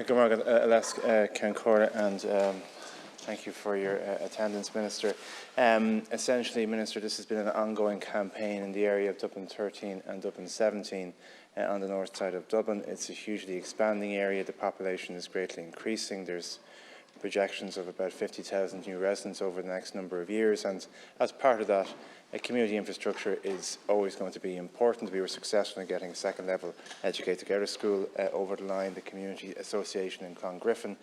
Good morning, Alaska Cancora, and thank you for your attendance, Minister. Essentially, Minister, this has been an ongoing campaign in the area of Dublin 13 and Dublin 17 on the north side of Dublin. It's a hugely expanding area. The population is greatly increasing. There's projections of about 50,000 new residents over the next number of years, and as part of that, community infrastructure is always going to be important. We were successful in getting a second-level Educate Together school over the line. The Community Association in Clongriffin,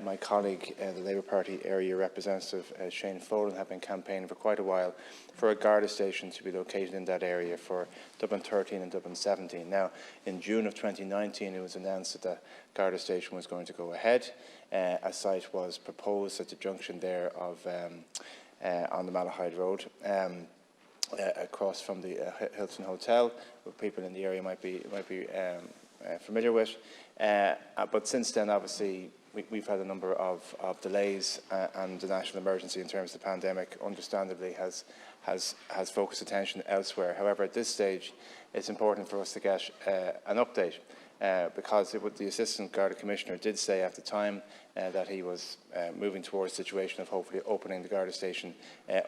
my colleague, the Labour Party area representative Shane Folan, have been campaigning for quite a while for a Garda Station to be located in that area for Dublin 13 and Dublin 17. Now, in June of 2019, it was announced that the Garda Station was going to go ahead. A site was proposed at the junction there of on the Malahide Road. Across from the Hilton Hotel, what people in the area might be familiar with. But since then, obviously, we've had a number of delays, and the national emergency in terms of the pandemic, understandably, has focused attention elsewhere. However, at this stage, it's important for us to get an update. Because the Assistant Garda Commissioner did say at the time that he was moving towards a situation of hopefully opening the Garda Station,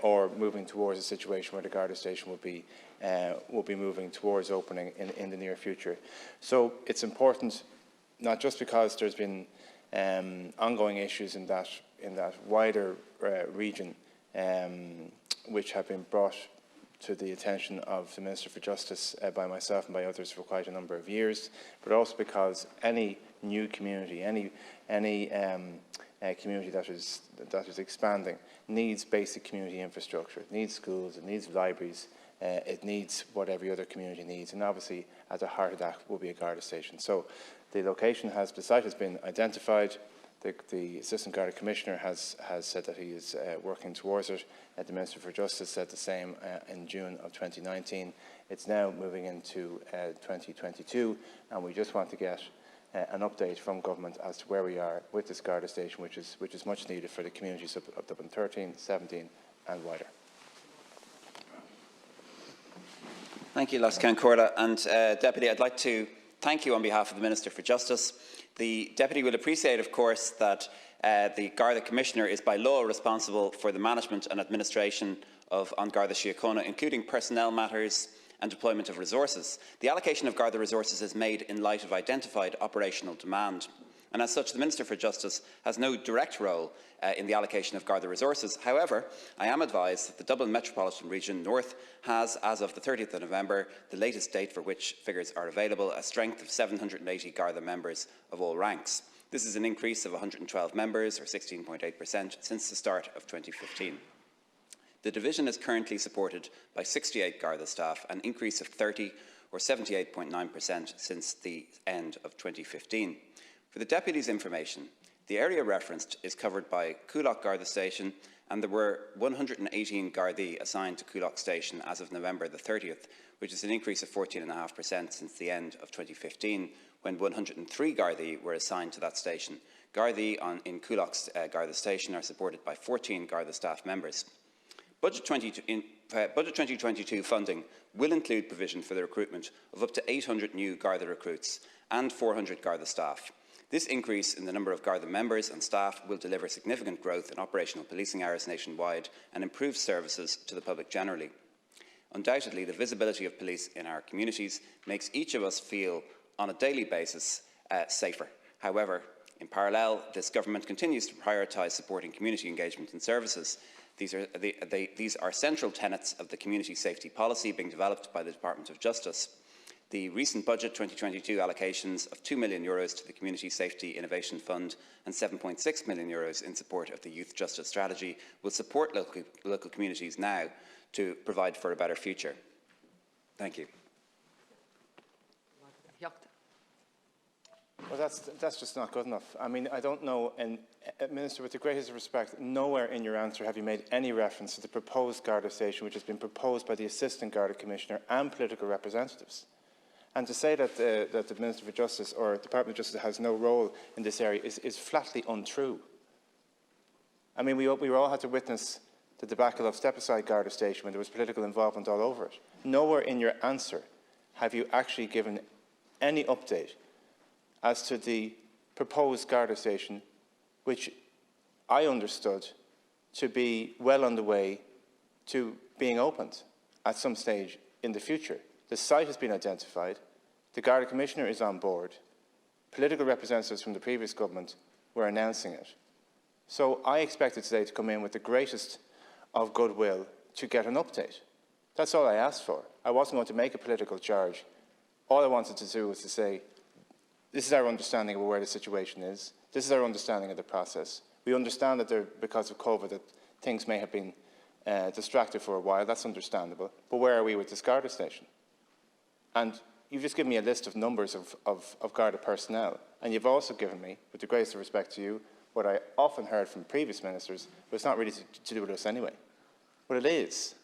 or moving towards a situation where the Garda Station will be moving towards opening in the near future. So it's important, not just because there's been ongoing issues in that wider region, which have been brought to the attention of the Minister for Justice by myself and by others for quite a number of years, but also because any new community, any community that is expanding, needs basic community infrastructure. It needs schools, it needs libraries, it needs what every other community needs, and obviously at the heart of that will be a Garda Station. So the the site has been identified. The Assistant Garda Commissioner has said that he is working towards it. The Minister for Justice said the same in June of 2019. It's now moving into 2022, and we just want to get an update from government as to where we are with this Garda Station, which is much needed for the communities of Dublin 13, 17 and wider. Thank you, Las Cancora. And Deputy, I'd like to thank you on behalf of the Minister for Justice. The Deputy will appreciate, of course, that the Garda Commissioner is by law responsible for the management and administration on Garda Síochána, including personnel matters and deployment of resources. The allocation of Garda resources is made in light of identified operational demand, and as such the Minister for Justice has no direct role in the allocation of Garda resources. However, I am advised that the Dublin Metropolitan Region North has, as of the 30th of November, the latest date for which figures are available, a strength of 780 Garda members of all ranks. This is an increase of 112 members, or 16.8%, since the start of 2015. The division is currently supported by 68 Garda staff, an increase of 30, or 78.9%, since the end of 2015. For the Deputy's information, the area referenced is covered by Coolock Garda Station, and there were 118 Gardaí assigned to Coolock Station as of November the 30th, which is an increase of 14.5% since the end of 2015, when 103 Gardaí were assigned to that station. Gardaí in Coolock's Garda Station are supported by 14 Garda staff members. Budget 2022 funding will include provision for the recruitment of up to 800 new Garda recruits and 400 Garda staff. This increase in the number of Garda members and staff will deliver significant growth in operational policing hours nationwide and improve services to the public generally. Undoubtedly, the visibility of police in our communities makes each of us feel on a daily basis safer. However, in parallel, this government continues to prioritise supporting community engagement and services. These are central tenets of the community safety policy being developed by the Department of Justice. The recent budget 2022 allocations of €2 million to the Community Safety Innovation Fund and €7.6 million in support of the Youth Justice Strategy will support local communities now to provide for a better future. Thank you. Well, that's just not good enough. I mean, I don't know, and Minister, with the greatest respect, nowhere in your answer have you made any reference to the proposed Garda Station, which has been proposed by the Assistant Garda Commissioner and political representatives. And to say that the Minister for Justice or Department of Justice has no role in this area is flatly untrue. I mean, we all had to witness the debacle of Step-Aside Garda Station when there was political involvement all over it. Nowhere in your answer have you actually given any update as to the proposed Garda Station, which I understood to be well on the way to being opened at some stage in the future. The site has been identified, the Garda Commissioner is on board, political representatives from the previous government were announcing it. So I expected today to come in with the greatest of goodwill to get an update. That's all I asked for. I wasn't going to make a political charge. All I wanted to do was to say, this is our understanding of where the situation is. This is our understanding of the process. We understand that because of COVID that things may have been distracted for a while. That's understandable. But where are we with this Garda Station? And you've just given me a list of numbers of Garda personnel. And you've also given me, with the greatest of respect to you, what I often heard from previous ministers, but it's not really to do with us anyway. But it is.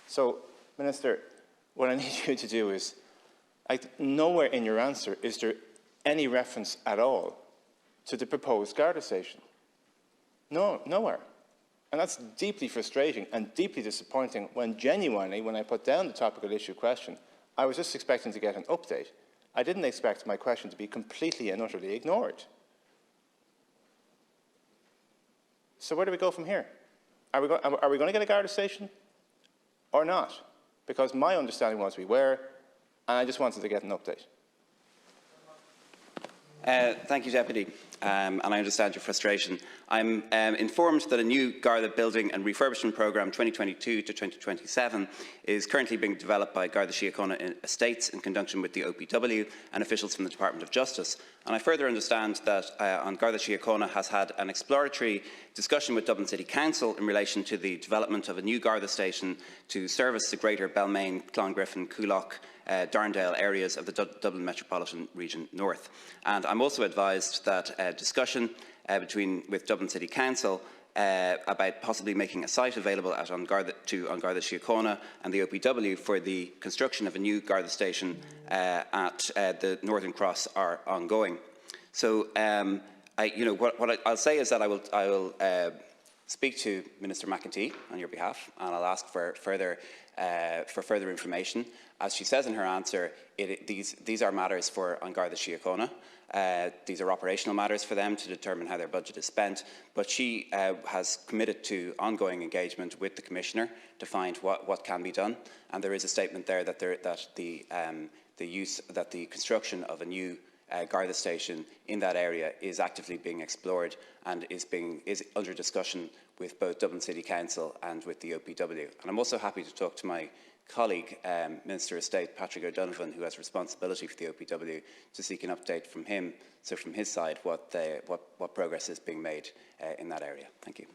So, Minister, what I need you to do is, nowhere in your answer is there any reference at all to the proposed Garda Station. No, nowhere. And that's deeply frustrating and deeply disappointing when genuinely, when I put down the topical issue question, I was just expecting to get an update. I didn't expect my question to be completely and utterly ignored. So where do we go from here? Are we going to get a Garda Station or not? Because my understanding was we were, and I just wanted to get an update. Thank you, Deputy, and I understand your frustration. I'm informed that a new Garda Building and Refurbishment Programme 2022 to 2027 is currently being developed by Garda Síochána Estates in conjunction with the OPW and officials from the Department of Justice. And I further understand that Garda Síochána has had an exploratory discussion with Dublin City Council in relation to the development of a new Garda station to service the greater Balmain, Clongriffin, Coolock, Darndale areas of the Dublin Metropolitan Region North. And I'm also advised that a discussion with Dublin City Council about possibly making a site available to Garda Síochána and the OPW for the construction of a new Garda station at the Northern Cross are ongoing. So what I'll say is that I will speak to Minister McEntee on your behalf, and I'll ask for further information. As she says in her answer, these are matters for Garda Síochána. These are operational matters for them to determine how their budget is spent, but she has committed to ongoing engagement with the Commissioner to find what can be done. And there is a statement there that the construction of a new Garda station in that area is actively being explored and is under discussion with both Dublin City Council and with the OPW. And I'm also happy to talk to my colleague, Minister of State Patrick O'Donovan, who has responsibility for the OPW, to seek an update from him, so from his side, what progress is being made in that area. Thank you.